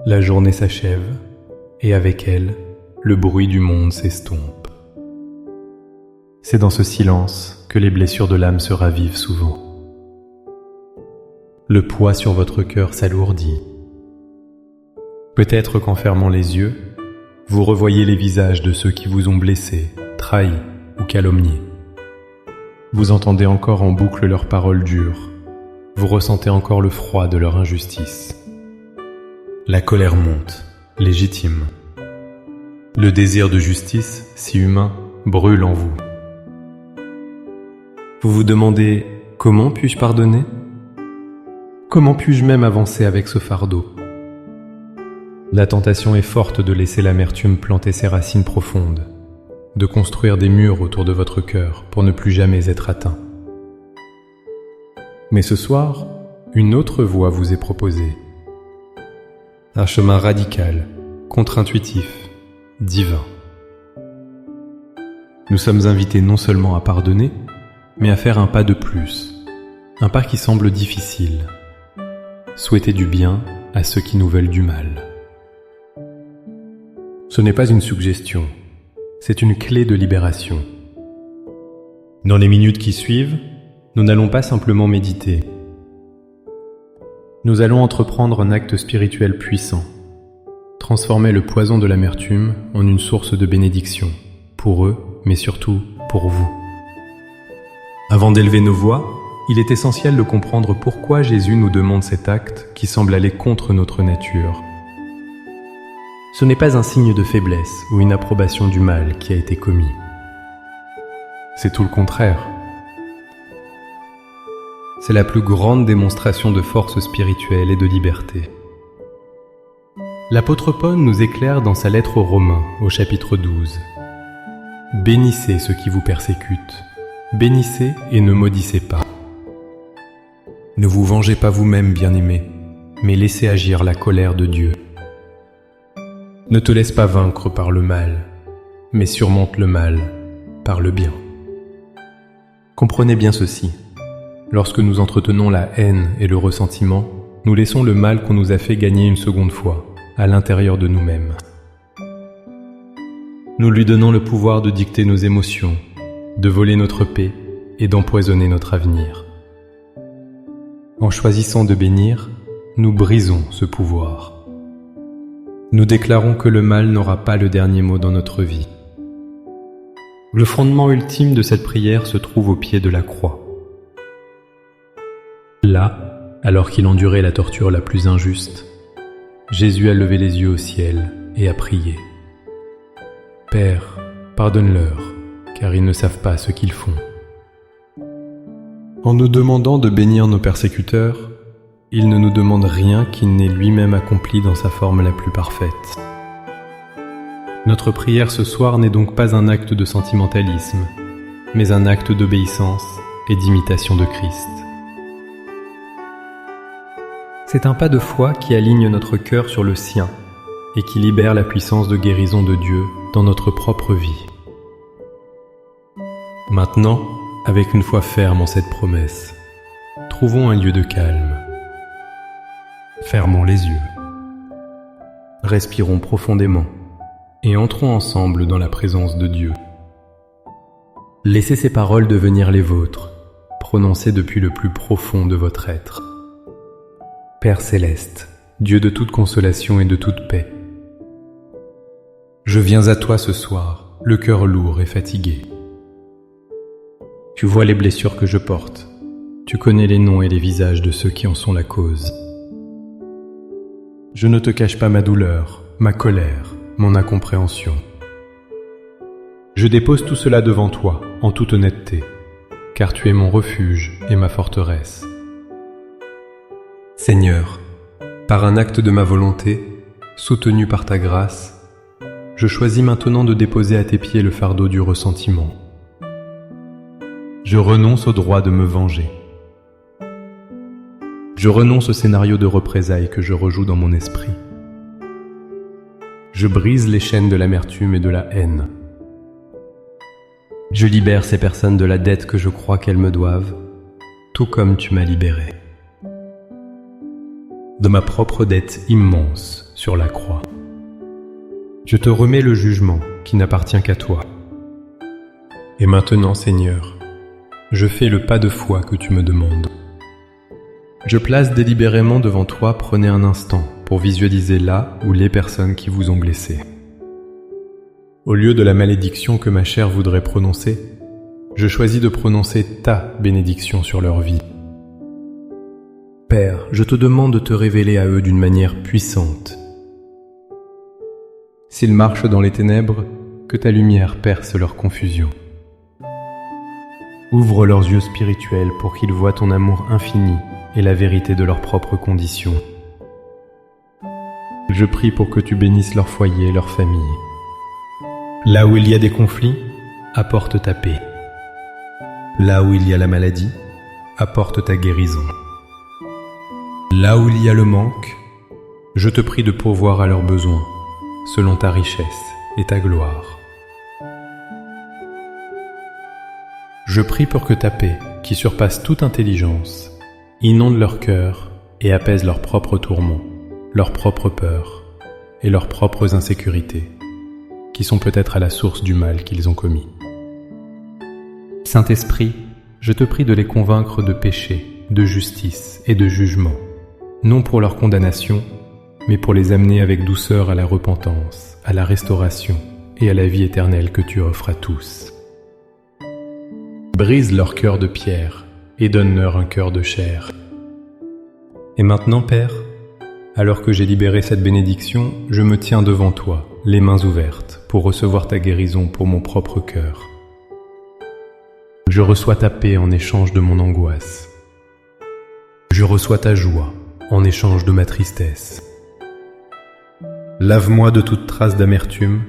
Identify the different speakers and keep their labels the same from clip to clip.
Speaker 1: La journée s'achève, et avec elle, le bruit du monde s'estompe. C'est dans ce silence que les blessures de l'âme se ravivent souvent. Le poids sur votre cœur s'alourdit. Peut-être qu'en fermant les yeux, vous revoyez les visages de ceux qui vous ont blessé, trahi ou calomnié. Vous entendez encore en boucle leurs paroles dures. Vous ressentez encore le froid de leur injustice. La colère monte, légitime. Le désir de justice, si humain, brûle en vous. Vous vous demandez « Comment puis-je pardonner ? Comment puis-je même avancer avec ce fardeau ?» La tentation est forte de laisser l'amertume planter ses racines profondes, de construire des murs autour de votre cœur pour ne plus jamais être atteint. Mais ce soir, une autre voie vous est proposée. Un chemin radical, contre-intuitif, divin. Nous sommes invités non seulement à pardonner, mais à faire un pas de plus, un pas qui semble difficile. Souhaiter du bien à ceux qui nous veulent du mal. Ce n'est pas une suggestion, c'est une clé de libération. Dans les minutes qui suivent, nous n'allons pas simplement méditer. Nous allons entreprendre un acte spirituel puissant, transformer le poison de l'amertume en une source de bénédiction, pour eux, mais surtout pour vous. Avant d'élever nos voix, il est essentiel de comprendre pourquoi Jésus nous demande cet acte qui semble aller contre notre nature. Ce n'est pas un signe de faiblesse ou une approbation du mal qui a été commis. C'est tout le contraire. C'est la plus grande démonstration de force spirituelle et de liberté. L'apôtre Paul nous éclaire dans sa lettre aux Romains, au chapitre 12. « Bénissez ceux qui vous persécutent, bénissez et ne maudissez pas. Ne vous vengez pas vous-même, bien-aimés, mais laissez agir la colère de Dieu. Ne te laisse pas vaincre par le mal, mais surmonte le mal par le bien. » Comprenez bien ceci. Lorsque nous entretenons la haine et le ressentiment, nous laissons le mal qu'on nous a fait gagner une seconde fois, à l'intérieur de nous-mêmes. Nous lui donnons le pouvoir de dicter nos émotions, de voler notre paix et d'empoisonner notre avenir. En choisissant de bénir, nous brisons ce pouvoir. Nous déclarons que le mal n'aura pas le dernier mot dans notre vie. Le fondement ultime de cette prière se trouve au pied de la croix. Là, alors qu'il endurait la torture la plus injuste, Jésus a levé les yeux au ciel et a prié. « Père, pardonne-leur, car ils ne savent pas ce qu'ils font. » En nous demandant de bénir nos persécuteurs, il ne nous demande rien qu'il n'ait lui-même accompli dans sa forme la plus parfaite. Notre prière ce soir n'est donc pas un acte de sentimentalisme, mais un acte d'obéissance et d'imitation de Christ. C'est un pas de foi qui aligne notre cœur sur le sien et qui libère la puissance de guérison de Dieu dans notre propre vie. Maintenant, avec une foi ferme en cette promesse, trouvons un lieu de calme. Fermons les yeux. Respirons profondément et entrons ensemble dans la présence de Dieu. Laissez ces paroles devenir les vôtres, prononcées depuis le plus profond de votre être. Père céleste, Dieu de toute consolation et de toute paix, je viens à toi ce soir, le cœur lourd et fatigué. Tu vois les blessures que je porte, tu connais les noms et les visages de ceux qui en sont la cause. Je ne te cache pas ma douleur, ma colère, mon incompréhension. Je dépose tout cela devant toi, en toute honnêteté, car tu es mon refuge et ma forteresse. Seigneur, par un acte de ma volonté, soutenu par ta grâce, je choisis maintenant de déposer à tes pieds le fardeau du ressentiment. Je renonce au droit de me venger. Je renonce au scénario de représailles que je rejoue dans mon esprit. Je brise les chaînes de l'amertume et de la haine. Je libère ces personnes de la dette que je crois qu'elles me doivent, tout comme tu m'as libéré. De ma propre dette immense sur la croix. Je te remets le jugement qui n'appartient qu'à toi. Et maintenant, Seigneur, je fais le pas de foi que tu me demandes. Je place délibérément devant toi, prenez un instant pour visualiser là ou les personnes qui vous ont blessé. Au lieu de la malédiction que ma chair voudrait prononcer, je choisis de prononcer ta bénédiction sur leur vie. Père, je te demande de te révéler à eux d'une manière puissante. S'ils marchent dans les ténèbres, que ta lumière perce leur confusion. Ouvre leurs yeux spirituels pour qu'ils voient ton amour infini et la vérité de leurs propres conditions. Je prie pour que tu bénisses leur foyer et leur famille. Là où il y a des conflits, apporte ta paix. Là où il y a la maladie, apporte ta guérison. Là où il y a le manque, je te prie de pourvoir à leurs besoins, selon ta richesse et ta gloire. Je prie pour que ta paix, qui surpasse toute intelligence, inonde leur cœur et apaise leurs propres tourments, leurs propres peurs et leurs propres insécurités, qui sont peut-être à la source du mal qu'ils ont commis. Saint-Esprit, je te prie de les convaincre de péché, de justice et de jugement, non pour leur condamnation, mais pour les amener avec douceur à la repentance, à la restauration et à la vie éternelle que tu offres à tous. Brise leur cœur de pierre et donne-leur un cœur de chair. Et maintenant, Père, alors que j'ai libéré cette bénédiction, je me tiens devant toi, les mains ouvertes, pour recevoir ta guérison pour mon propre cœur. Je reçois ta paix en échange de mon angoisse. Je reçois ta joie en échange de ma tristesse. Lave-moi de toute trace d'amertume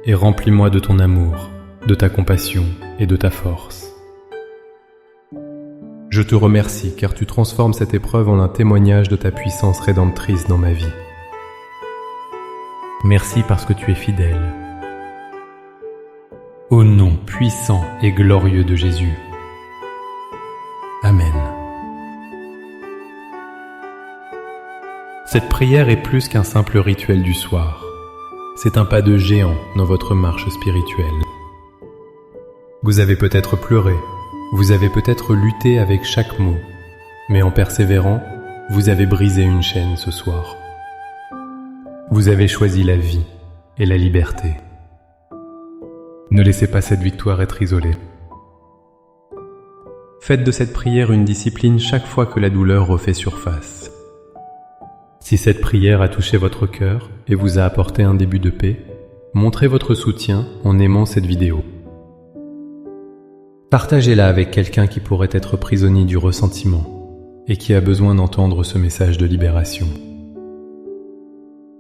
Speaker 1: et remplis-moi de ton amour, de ta compassion et de ta force. Je te remercie car tu transformes cette épreuve en un témoignage de ta puissance rédemptrice dans ma vie. Merci parce que tu es fidèle. Au nom puissant et glorieux de Jésus. Amen. Cette prière est plus qu'un simple rituel du soir. C'est un pas de géant dans votre marche spirituelle. Vous avez peut-être pleuré, vous avez peut-être lutté avec chaque mot, mais en persévérant, vous avez brisé une chaîne ce soir. Vous avez choisi la vie et la liberté. Ne laissez pas cette victoire être isolée. Faites de cette prière une discipline chaque fois que la douleur refait surface. Si cette prière a touché votre cœur et vous a apporté un début de paix, montrez votre soutien en aimant cette vidéo. Partagez-la avec quelqu'un qui pourrait être prisonnier du ressentiment et qui a besoin d'entendre ce message de libération.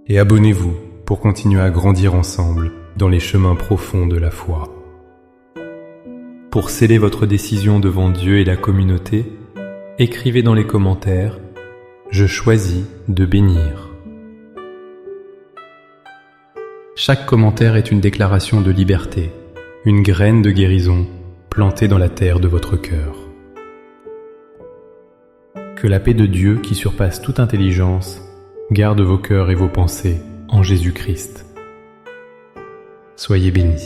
Speaker 1: Et abonnez-vous pour continuer à grandir ensemble dans les chemins profonds de la foi. Pour sceller votre décision devant Dieu et la communauté, écrivez dans les commentaires « Je choisis de bénir ». Chaque commentaire est une déclaration de liberté, une graine de guérison plantée dans la terre de votre cœur. Que la paix de Dieu qui surpasse toute intelligence garde vos cœurs et vos pensées en Jésus-Christ. Soyez bénis.